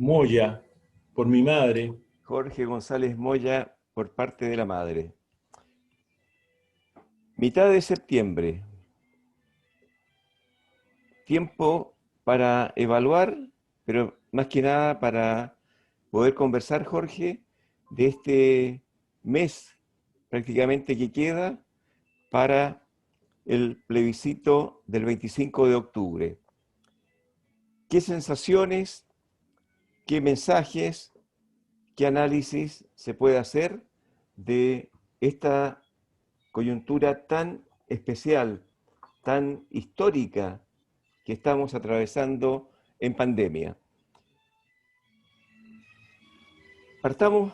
Moya, por mi madre. Jorge González Moya, por parte de la madre. Mitad de septiembre. Tiempo para evaluar, pero más que nada para poder conversar, Jorge, de este mes prácticamente que queda para el plebiscito del 25 de octubre. ¿Qué sensaciones, qué mensajes, qué análisis se puede hacer de esta coyuntura tan especial, tan histórica que estamos atravesando en pandemia? Partamos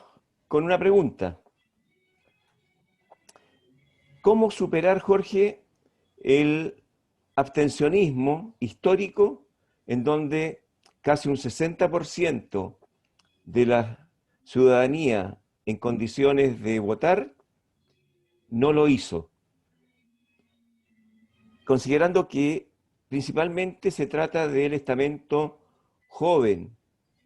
con una pregunta. ¿Cómo superar, Jorge, el abstencionismo histórico en donde casi un 60% de la ciudadanía en condiciones de votar no lo hizo? Considerando que principalmente se trata del estamento joven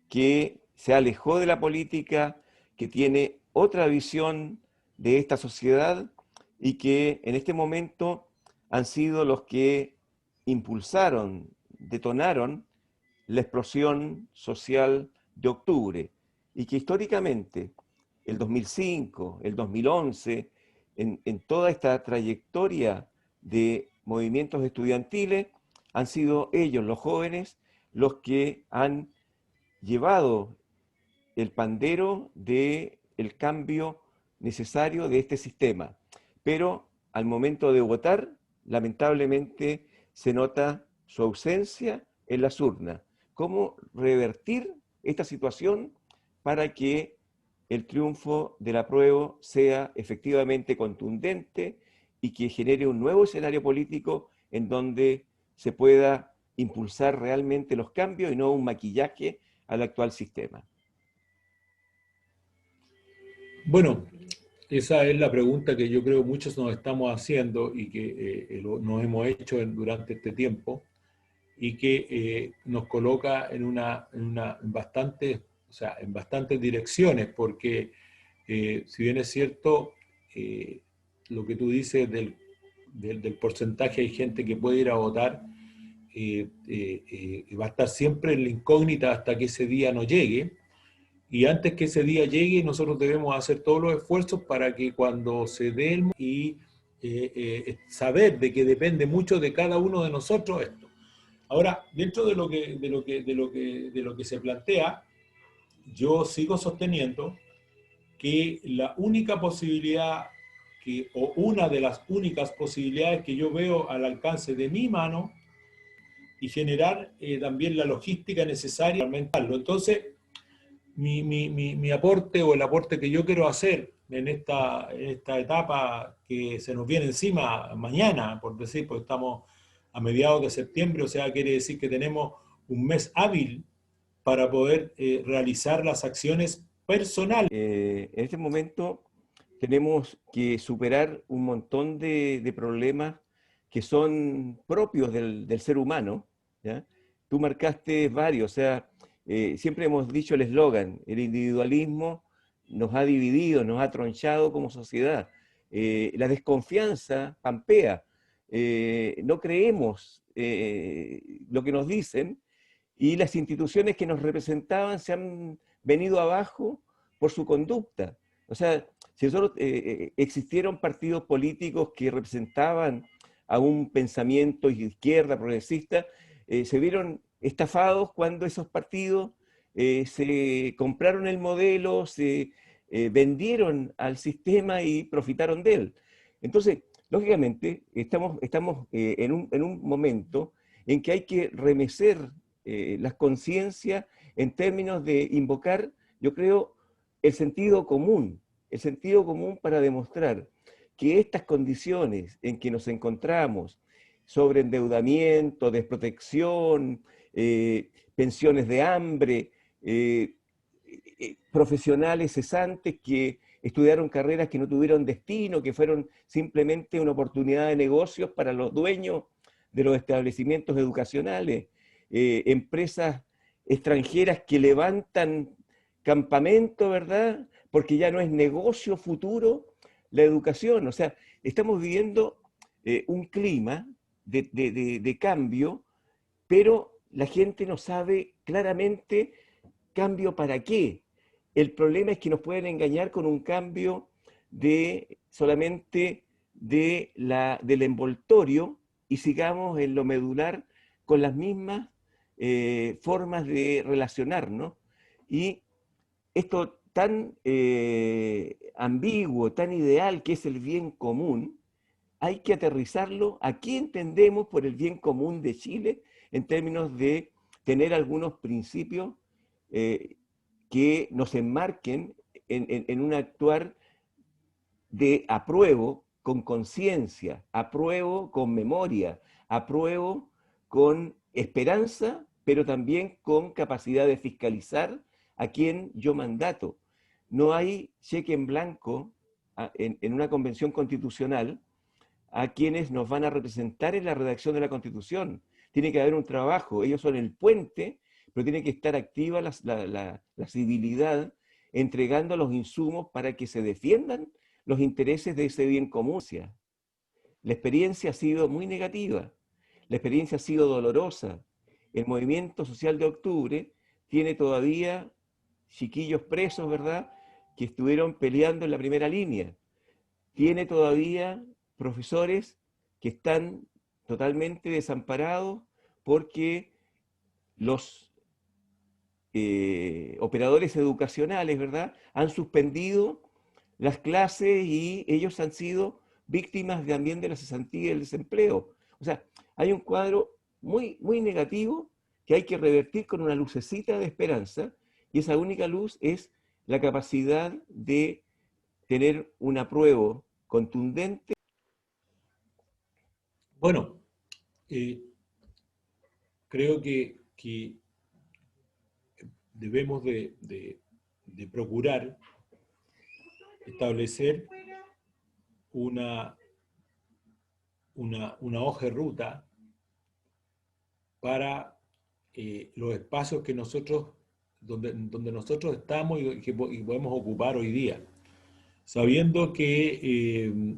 que se alejó de la política, que tiene otra visión de esta sociedad y que en este momento han sido los que impulsaron, detonaron la explosión social de octubre y que históricamente el 2005, el 2011, en toda esta trayectoria de movimientos estudiantiles, han sido ellos, los jóvenes, los que han llevado el pandero del cambio necesario de este sistema. Pero al momento de votar, lamentablemente se nota su ausencia en las urnas. ¿Cómo revertir esta situación para que el triunfo del apruebo sea efectivamente contundente y que genere un nuevo escenario político en donde se pueda impulsar realmente los cambios y no un maquillaje al actual sistema? Bueno, esa es la pregunta que yo creo muchos nos estamos haciendo y que nos hemos hecho durante este tiempo y que nos coloca en bastante, o sea, en bastantes direcciones, porque si bien es cierto, lo que tú dices del porcentaje, hay gente que puede ir a votar, va a estar siempre en la incógnita hasta que ese día no llegue. Y antes que ese día llegue, nosotros debemos hacer todos los esfuerzos para que cuando se dé el y saber de que depende mucho de cada uno de nosotros esto. Ahora, dentro de lo que se plantea, yo sigo sosteniendo que la única posibilidad o una de las únicas posibilidades que yo veo al alcance de mi mano y generar también la logística necesaria para aumentarlo. Entonces, mi aporte o el aporte que yo quiero hacer en esta etapa que se nos viene encima mañana, por decir, porque estamos a mediados de septiembre, o sea, quiere decir que tenemos un mes hábil para poder realizar las acciones personales. En este momento tenemos que superar un montón de problemas que son propios del ser humano, ¿ya? Tú marcaste varios, o sea, siempre hemos dicho el eslogan: el individualismo nos ha dividido, nos ha tronchado como sociedad. La desconfianza pampea, no creemos lo que nos dicen, y las instituciones que nos representaban se han venido abajo por su conducta. O sea, si nosotros, existieron partidos políticos que representaban a un pensamiento de izquierda progresista, se vieron estafados cuando esos partidos se compraron el modelo, se vendieron al sistema y profitaron de él. Entonces, lógicamente, estamos en un momento en que hay que remecer las conciencias en términos de invocar, yo creo, el sentido común para demostrar que estas condiciones en que nos encontramos, sobreendeudamiento, desprotección, pensiones de hambre, profesionales cesantes que estudiaron carreras que no tuvieron destino, que fueron simplemente una oportunidad de negocios para los dueños de los establecimientos educacionales, empresas extranjeras que levantan campamento, ¿verdad? Porque ya no es negocio futuro la educación. O sea, estamos viviendo un clima de cambio, pero la gente no sabe claramente cambio para qué. El problema es que nos pueden engañar con un cambio de solamente del envoltorio y sigamos en lo medular con las mismas formas de relacionarnos. Y esto tan ambiguo, tan ideal que es el bien común, hay que aterrizarlo a qué entendemos por el bien común de Chile en términos de tener algunos principios que nos enmarquen en un actuar de apruebo con conciencia, apruebo con memoria, apruebo con esperanza, pero también con capacidad de fiscalizar a quien yo mandato. No hay cheque en blanco en una convención constitucional a quienes nos van a representar en la redacción de la Constitución. Tiene que haber un trabajo, ellos son el puente, pero tiene que estar activa la civilidad entregando los insumos para que se defiendan los intereses de ese bien común. La experiencia ha sido muy negativa, la experiencia ha sido dolorosa. El movimiento social de octubre tiene todavía chiquillos presos, ¿verdad?, que estuvieron peleando en la primera línea. Tiene todavía profesores que están totalmente desamparados porque los operadores educacionales, ¿verdad?, han suspendido las clases y ellos han sido víctimas también de la cesantía y el desempleo. O sea, hay un cuadro muy, muy negativo que hay que revertir con una lucecita de esperanza, y esa única luz es la capacidad de tener un apruebo contundente. Bueno, creo que debemos de procurar establecer una hoja de ruta para los espacios que nosotros, donde nosotros estamos y podemos ocupar hoy día, sabiendo que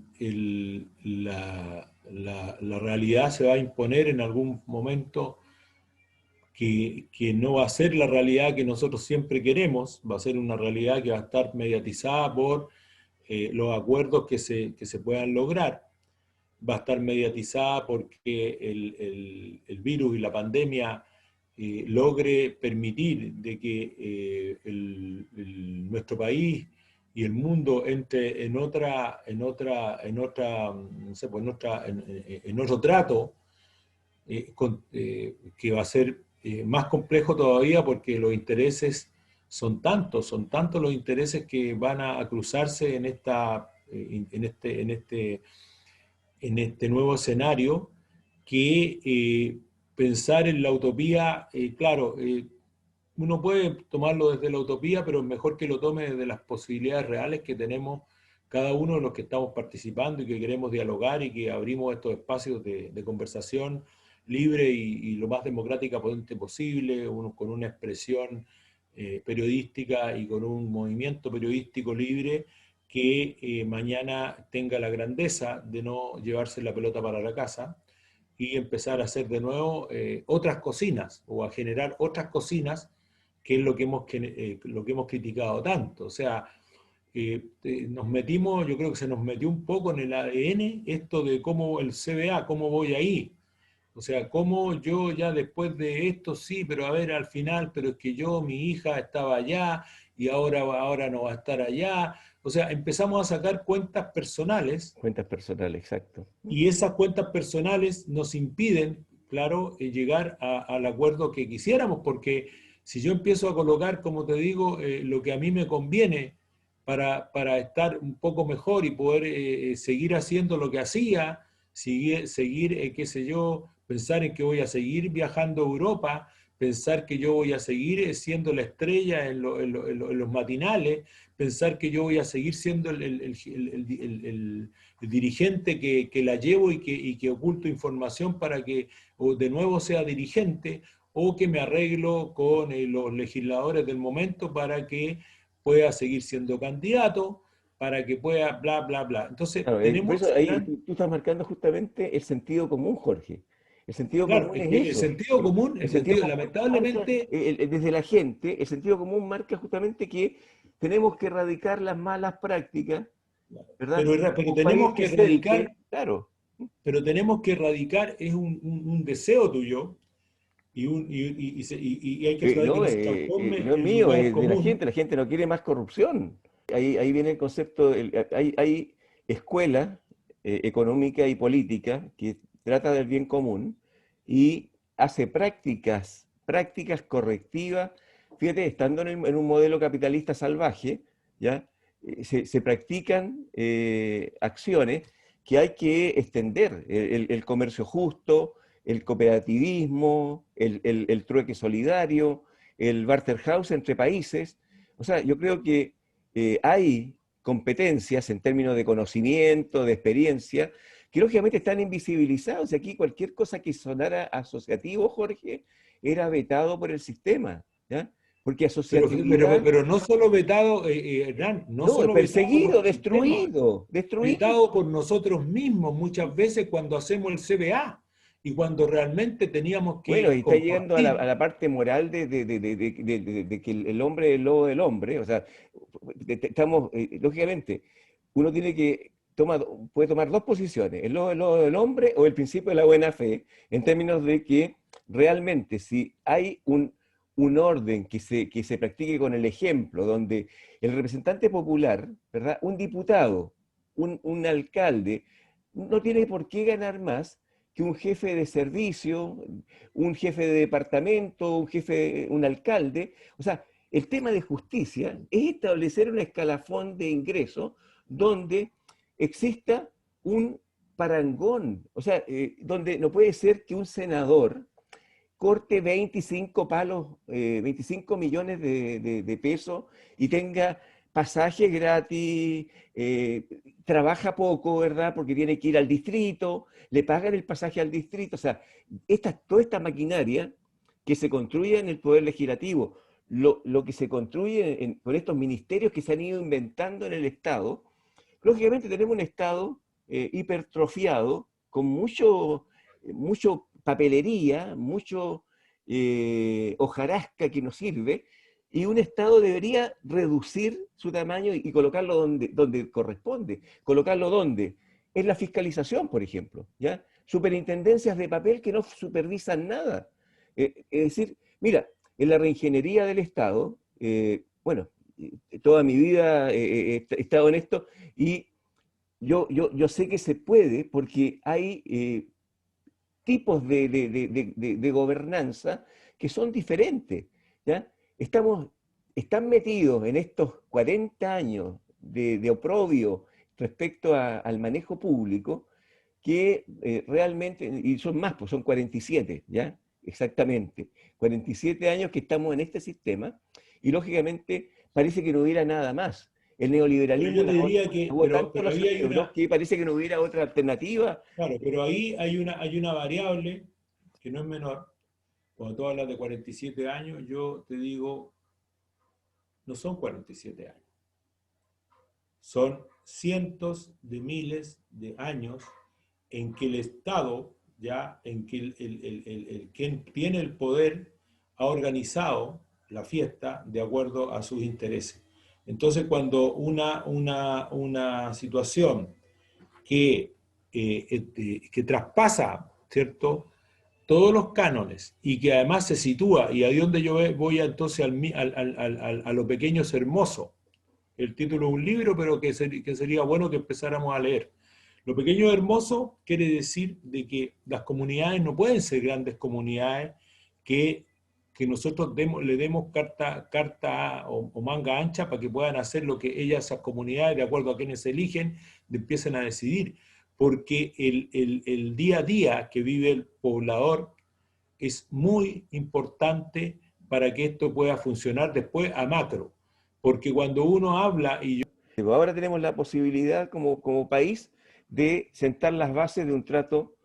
la realidad se va a imponer en algún momento, que no va a ser la realidad que nosotros siempre queremos, va a ser una realidad que va a estar mediatizada por los acuerdos que se puedan lograr, va a estar mediatizada porque el virus y la pandemia logre permitir de que nuestro país y el mundo entre en no sé, pues en otro trato, que va a ser más complejo todavía porque los intereses son tantos los intereses que van a cruzarse en este nuevo escenario, que pensar en la utopía, claro, uno puede tomarlo desde la utopía, pero es mejor que lo tome desde las posibilidades reales que tenemos cada uno de los que estamos participando y que queremos dialogar y que abrimos estos espacios de conversación libre y lo más democrática posible, con una expresión periodística y con un movimiento periodístico libre que mañana tenga la grandeza de no llevarse la pelota para la casa y empezar a hacer de nuevo otras cocinas o a generar otras cocinas, que es lo que hemos criticado tanto. O sea, nos metimos, yo creo que se nos metió un poco en el ADN esto de cómo el CBA, cómo voy ahí. O sea, cómo yo ya después de esto, sí, pero a ver, al final, pero es que mi hija estaba allá y ahora no va a estar allá. O sea, empezamos a sacar cuentas personales. Cuentas personales, exacto. Y esas cuentas personales nos impiden, claro, llegar al acuerdo que quisiéramos, porque si yo empiezo a colocar, como te digo, lo que a mí me conviene para estar un poco mejor y poder seguir haciendo lo que hacía, seguir qué sé yo, pensar en que voy a seguir viajando a Europa, pensar que yo voy a seguir siendo la estrella en los matinales, pensar que yo voy a seguir siendo el dirigente que la llevo y que oculto información para que o de nuevo sea dirigente, o que me arreglo con los legisladores del momento para que pueda seguir siendo candidato, para que pueda bla, bla, bla. Entonces, Claro, por tenemos eso ese ahí gran... tú estás marcando justamente el sentido común, Jorge. El sentido Claro, común es es que eso. El el sentido sentido, común marca, lamentablemente, desde la gente, el sentido común marca justamente que tenemos que erradicar las malas prácticas, ¿verdad? pero Un país tenemos que erradicar, decente, claro. es un deseo tuyo, y hay que tratar que no se transforme No es en mío, lugar es de común. la gente no quiere más corrupción. Ahí viene el concepto, hay escuela económica y política que trata del bien común y hace prácticas correctivas. Fíjate, estando en un modelo capitalista salvaje, ¿ya? Se practican acciones que hay que extender, el comercio justo, el cooperativismo, el trueque solidario, el Barterhouse entre países. O sea, yo creo que hay competencias en términos de conocimiento, de experiencia, que lógicamente están invisibilizados. Y aquí cualquier cosa que sonara asociativo, Jorge, era vetado por el sistema, ¿ya? Porque asociatividad, Pero no solo vetado, Hernán, no no, solo vetado por perseguido, el sistema, destruido. vetado por nosotros mismos muchas veces cuando hacemos el CBA y cuando realmente teníamos Bueno, y que está llegando a compartir. la parte moral de que el hombre es el lobo del hombre. O sea, estamos, lógicamente, uno tiene que puede tomar dos posiciones, el lobo del hombre o el principio de la buena fe, en términos de que realmente si hay un orden que se practique con el ejemplo, donde el representante popular, ¿verdad? Un diputado, un alcalde, no tiene por qué ganar más que un jefe de servicio, un jefe de departamento, un alcalde. O sea, el tema de justicia es establecer un escalafón de ingreso donde exista un parangón, o sea, donde no puede ser que un senador corte 25 palos, 25 millones de pesos y tenga pasaje gratis, trabaja poco, ¿verdad? Porque tiene que ir al distrito, le pagan el pasaje al distrito. O sea, toda esta maquinaria que se construye en el Poder Legislativo, lo que se construye con estos ministerios que se han ido inventando en el Estado, lógicamente tenemos un Estado hipertrofiado, con mucho papelería, mucho hojarasca que no sirve, y un Estado debería reducir su tamaño y colocarlo donde corresponde. ¿Colocarlo donde? En la fiscalización, por ejemplo, ¿ya? Superintendencias de papel que no supervisan nada. Es decir, mira, en la reingeniería del Estado, bueno, toda mi vida he estado en esto y yo sé que se puede porque hay tipos de gobernanza que son diferentes, ¿ya? Están metidos en estos 40 años de oprobio respecto al manejo público que realmente, y son más, pues son 47, ¿ya? Exactamente. 47 años que estamos en este sistema y lógicamente parece que no hubiera nada más. El Pero neoliberalismo yo te diría que, lavó tanto pero los ahí hay cerebros una, que parece que no hubiera otra alternativa. claro, pero ahí hay una variable que no es menor. Cuando tú hablas de 47 años, yo te digo, no son 47 años, son cientos de miles de años en que el Estado, ya, en que quien tiene el poder ha organizado la fiesta de acuerdo a sus intereses. Entonces, cuando una situación que traspasa, ¿cierto?, todos los cánones y que además se sitúa, y ahí donde yo voy entonces a lo pequeño es hermoso, el título de un libro, pero que sería bueno que empezáramos a leer. Lo pequeño hermoso quiere decir de que las comunidades no pueden ser grandes comunidades que, que nosotros le demos carta o manga ancha para que puedan hacer lo que ellas, esas comunidades, de acuerdo a quienes eligen, empiecen a decidir. Porque el día a día que vive el poblador es muy importante para que esto pueda funcionar después a macro. Porque cuando uno habla, y yo Ahora tenemos la posibilidad como país de sentar las bases de un trato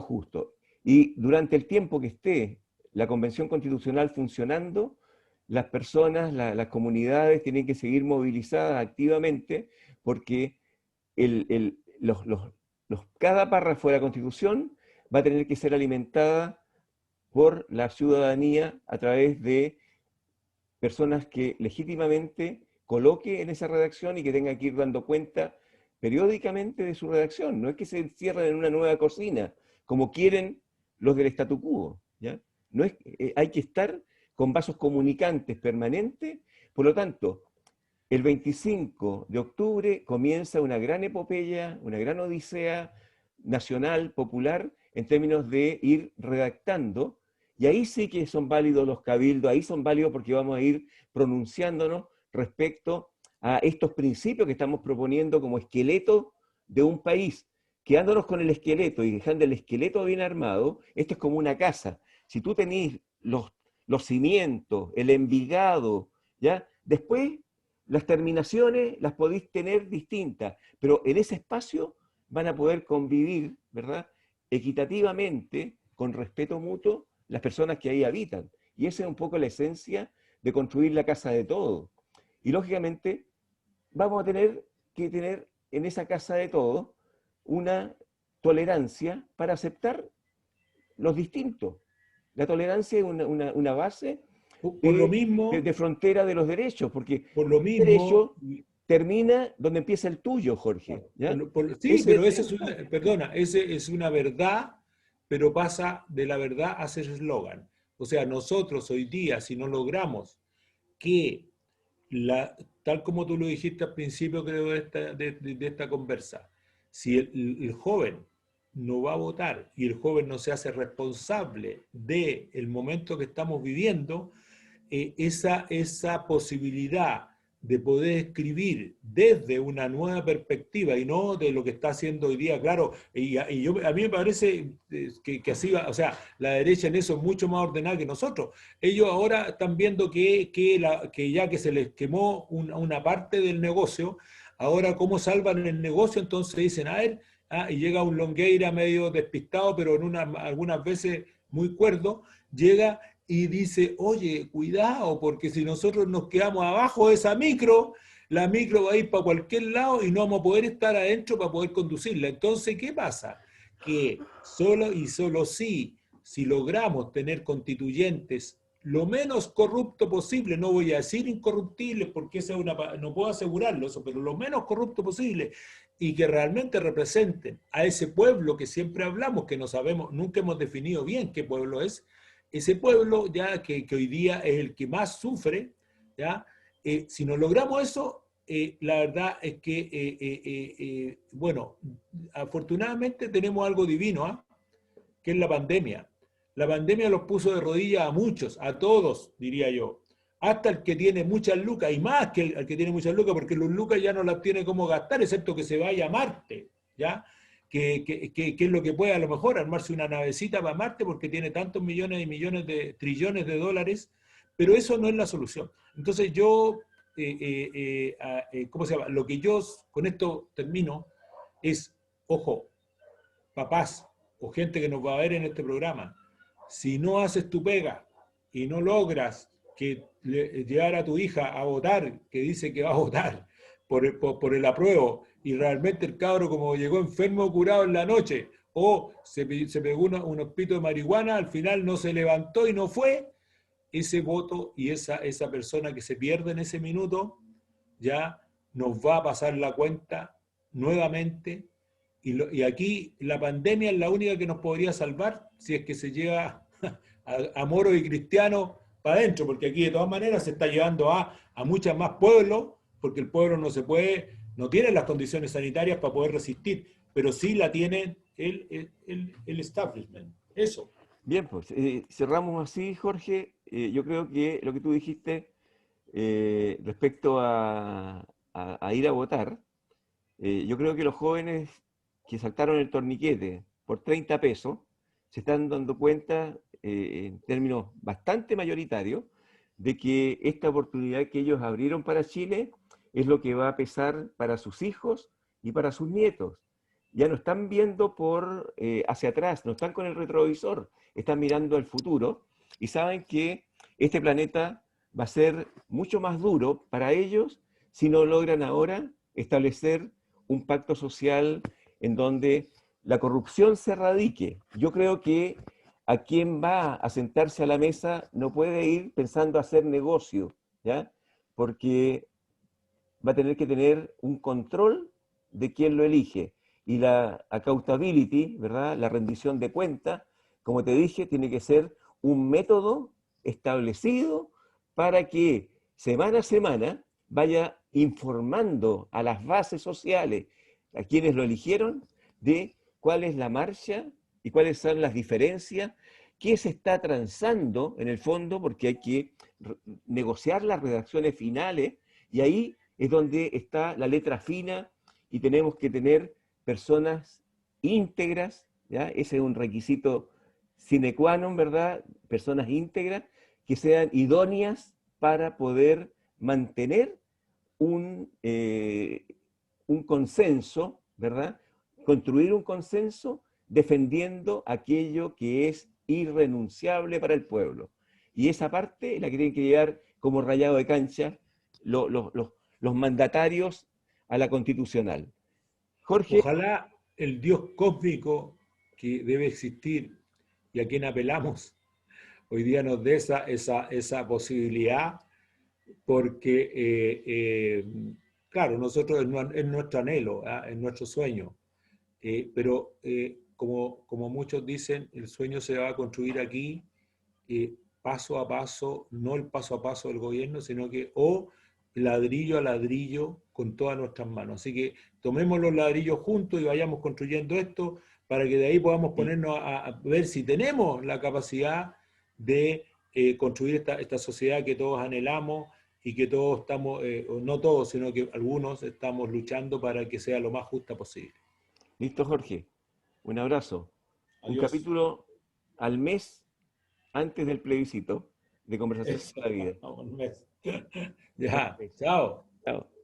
justo. Y durante el tiempo que esté la Convención Constitucional funcionando, las personas, las comunidades tienen que seguir movilizadas activamente porque cada párrafo de la Constitución va a tener que ser alimentada por la ciudadanía a través de personas que legítimamente coloque en esa redacción y que tenga que ir dando cuenta periódicamente de su redacción. No es que se encierren en una nueva cocina, como quieren los del statu quo, ¿ya? No es, hay que estar con vasos comunicantes permanentes. Por lo tanto, el 25 de octubre comienza una gran epopeya, una gran odisea nacional, popular, en términos de ir redactando, y ahí sí que son válidos los cabildos, ahí son válidos porque vamos a ir pronunciándonos respecto a estos principios que estamos proponiendo como esqueleto de un país. Quedándonos con el esqueleto y dejando el esqueleto bien armado, esto es como una casa. Si tú tenés los cimientos, el envigado, ¿ya? Después las terminaciones las podéis tener distintas, pero en ese espacio van a poder convivir, ¿verdad?, equitativamente, con respeto mutuo, las personas que ahí habitan. Y esa es un poco la esencia de construir la casa de todos. Y lógicamente vamos a tener que tener en esa casa de todos una tolerancia para aceptar los distintos. La tolerancia es una base Por lo mismo, de frontera de los derechos, porque por lo el mismo, derecho termina donde empieza el tuyo, Jorge. ¿Ya? sí, Ese es pero el ese es derecho. perdona, ese es una verdad, pero pasa de la verdad a ser eslogan. O sea, nosotros hoy día, si no logramos que, tal como tú lo dijiste al principio, creo, de esta conversa, si el joven no va a votar y el joven no se hace responsable del momento que estamos viviendo, esa posibilidad de poder escribir desde una nueva perspectiva y no de lo que está haciendo hoy día, claro, a mí me parece que así va, o sea, la derecha en eso es mucho más ordenada que nosotros. Ellos ahora están viendo que ya que se les quemó una parte del negocio, ahora cómo salvan el negocio, entonces dicen, a ver, y llega un Longueira medio despistado, pero algunas veces muy cuerdo, llega y dice, oye, cuidado, porque si nosotros nos quedamos abajo de esa micro, la micro va a ir para cualquier lado y no vamos a poder estar adentro para poder conducirla. Entonces, ¿qué pasa? Que solo y solo si logramos tener constituyentes lo menos corrupto posible, no voy a decir incorruptibles porque esa es no puedo asegurarlo eso, pero lo menos corrupto posible y que realmente representen a ese pueblo que siempre hablamos, que no sabemos, nunca hemos definido bien qué pueblo es, ese pueblo ya que hoy día es el que más sufre, ¿ya? Si no logramos eso, la verdad es que, bueno, afortunadamente tenemos algo divino, ¿ah? Que es la pandemia. La pandemia los puso de rodillas a muchos, a todos, diría yo. Hasta el que tiene muchas lucas, y más que el que tiene muchas lucas, porque los lucas ya no las tiene cómo gastar, excepto que se vaya a Marte, ¿ya? Que es lo que puede a lo mejor armarse una navecita para Marte porque tiene tantos millones y millones de trillones de dólares, pero eso no es la solución. Entonces yo, ¿cómo se llama? Lo que yo, con esto termino, es, ojo, papás o gente que nos va a ver en este programa, si no haces tu pega y no logras llevar a tu hija a votar, que dice que va a votar por el apruebo, y realmente el cabro como llegó enfermo curado en la noche, o se pegó unos pitos de marihuana, al final no se levantó y no fue, ese voto y esa persona que se pierde en ese minuto, ya nos va a pasar la cuenta nuevamente. Y aquí la pandemia es la única que nos podría salvar si es que se lleva a moros y cristianos para adentro, porque aquí de todas maneras se está llevando a muchas más pueblos, porque el pueblo no se puede, no tiene las condiciones sanitarias para poder resistir, pero sí la tiene el establishment. Eso. Bien, pues cerramos así, Jorge. Yo creo que lo que tú dijiste respecto a ir a votar, yo creo que los jóvenes que saltaron el torniquete por 30 pesos se están dando cuenta, en términos bastante mayoritarios, de que esta oportunidad que ellos abrieron para Chile es lo que va a pesar para sus hijos y para sus nietos. Ya no están viendo hacia atrás, no están con el retrovisor, están mirando al futuro. y saben que este planeta va a ser mucho más duro para ellos si no logran ahora establecer un pacto social en donde la corrupción se erradique. Yo creo que a quien va a sentarse a la mesa no puede ir pensando hacer negocio, ¿ya? Porque va a tener que tener un control de quién lo elige. Y la accountability, ¿verdad? La rendición de cuentas, como te dije, tiene que ser un método establecido para que semana a semana vaya informando a las bases sociales, a quienes lo eligieron, de cuál es la marcha y cuáles son las diferencias, qué se está transando en el fondo, porque hay que negociar las redacciones finales, y ahí es donde está la letra fina y tenemos que tener personas íntegras, ¿ya? Ese es un requisito sine qua non, ¿verdad? Personas íntegras que sean idóneas para poder mantener un consenso, ¿verdad? Construir un consenso defendiendo aquello que es irrenunciable para el pueblo. Y esa parte la que tienen que llevar como rayado de cancha los mandatarios a la constitucional. Jorge. Ojalá el Dios cósmico que debe existir y a quien apelamos hoy día nos dé esa posibilidad, porque, claro, nosotros es nuestro anhelo, es nuestro sueño, pero como muchos dicen, el sueño se va a construir aquí, paso a paso, no el paso a paso del gobierno, sino que ladrillo a ladrillo con todas nuestras manos. Así que tomemos los ladrillos juntos y vayamos construyendo esto para que de ahí podamos ponernos a ver si tenemos la capacidad de construir esta sociedad que todos anhelamos y que todos estamos, o no todos, sino que algunos estamos luchando para que sea lo más justa posible. Listo, Jorge. Un abrazo. Un Adiós. capítulo al mes antes del plebiscito de Conversación Eso, de la Vida. un mes. Ya, chao. Chao.